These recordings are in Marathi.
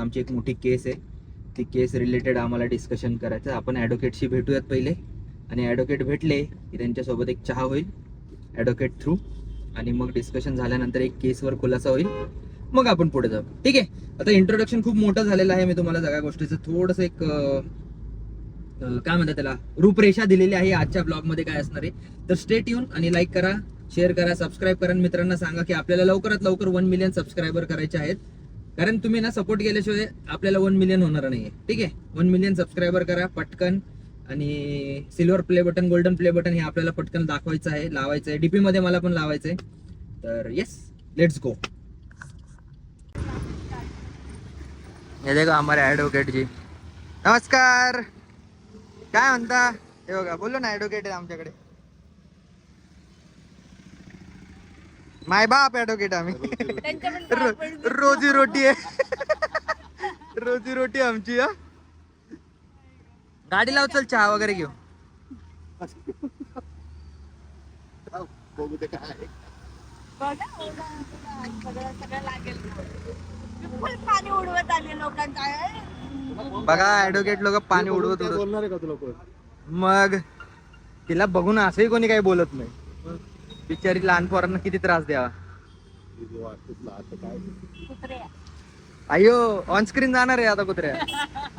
आमची एक मोठी केस आहे, ती केस रिलेटेड आम्हाला डिस्कशन करायचं. आपण ॲडव्होकेटशी भेटूयात पहिले, आणि ॲडव्होकेट भेटले की त्यांच्यासोबत एक चहा होईल ॲडव्होकेट थ्रू, आणि मग डिस्कशन झाल्यानंतर एक केसवर खुलासा होईल, मग आपण पुढे जाऊ. ठीक आहे. आता इंट्रोडक्शन खूप मोठं झालेलं आहे, मी तुम्हाला सगळ्या गोष्टीचं थोडंसं एक काय म्हणतात त्याला रूपरेषा दिलेली आहे आजच्या ब्लॉगमध्ये काय असणार आहे. तर स्टे ट्यून आणि लाईक करा, शेअर करा, सबस्क्राईब करा. मित्रांना सांगा की आपल्याला लवकरात लवकर 1 मिलियन सबस्क्रायबर करायचे आहेत, कारण तुम्ही ना सपोर्ट केल्याशिवाय आपल्याला 1 मिलियन होणार नाहीये. ठीक आहे. 1 मिलियन सबस्क्रायबर करा पटकन, आणि silver play button, golden play button हे आपल्याला पटकन दाखवायचं आहे, लावायचं आहे. डीपी मध्ये मला पण लावायचंय. तर येस, लेट्स गो. हे देखो हमारे ॲडव्होकेट जी. नमस्कार. काय म्हणता? हे बघा, बोललो ना ॲडव्होकेट आहे आमच्याकडे. माय बाप ॲडव्होकेट आम्ही. रोजी रोटी आहे. रोजी रोटी आमची. हा, गाडी लाव, चल चहा वगैरे घेऊ. पाणी उडवत आले लोकांचा. बघा ॲडव्होकेट लोक पाणी उडवत होत. बोलणार आहे का तुला कोण? मग तिला बघून असंही कोणी काही बोलत नाही. बिचारी लहान पोरांना किती त्रास द्यावा. अयो, ऑन स्क्रीन जाणार आहे आता कुत्र्या.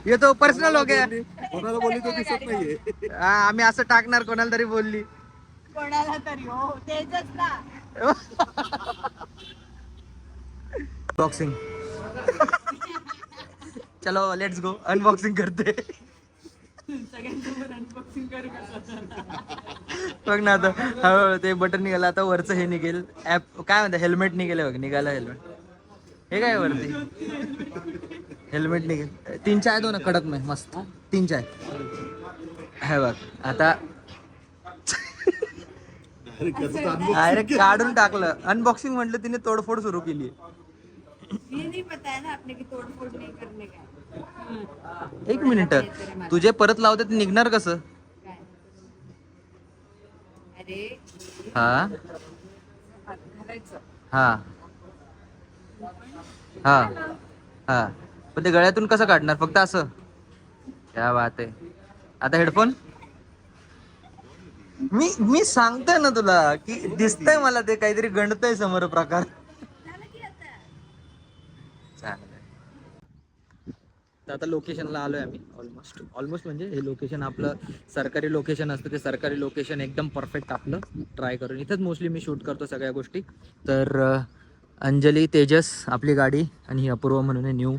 येतो पर्सनल हो गया. कोणाला बोलली तो दिसत नाहीये. हा, आम्ही असं टाकणार कोणाला तरी बोलली. कोणाला तरी हो, तेजच ना. बॉक्सिंग. चलो लेट्स गो, अनबॉक्सिंग करते. बघ ना आता हळूहळू ते बटन निघालं, आता वरचं हे निघेल ऍप. काय म्हणतात, हेल्मेट निघेल बघ. निघालं हेल्मेट. हे काय वरती हेल्मेट निघेल. 3 चाय दो ना कडक में मस्त. 3 चाय हे बघ. आता अरे काढून टाकलं. अनबॉक्सिंग म्हटलं, तिने तोडफोड सुरू केली. ये नहीं पता है ना आपने की तोड़फोड़ नहीं करने का. 1 मिनिट, तुझे परत लावते ते निघणार कसं? काय? अरे हा घालायचं. हा हा हा, पण ते गळ्यातून कसं काढणार? फक्त असं? क्या बात आहे. आता हेडफोन. मी सांगतोय ना तुला की दिसतंय मला ते काहीतरी गणतय समोर प्रकार. झालं की आता. चांगलं. आता लोकेशनला आलोय आम्ही. ऑलमोस्ट म्हणजे हे लोकेशन आपलं सरकारी लोकेशन असतं, ते सरकारी लोकेशन एकदम परफेक्ट आपलं ट्राय करून. इथंच मोस्टली मी शूट करतो सगळ्या गोष्टी. तर अंजली, तेजस आपली गाडी, आणि ही अपूर्व म्हणून न्यू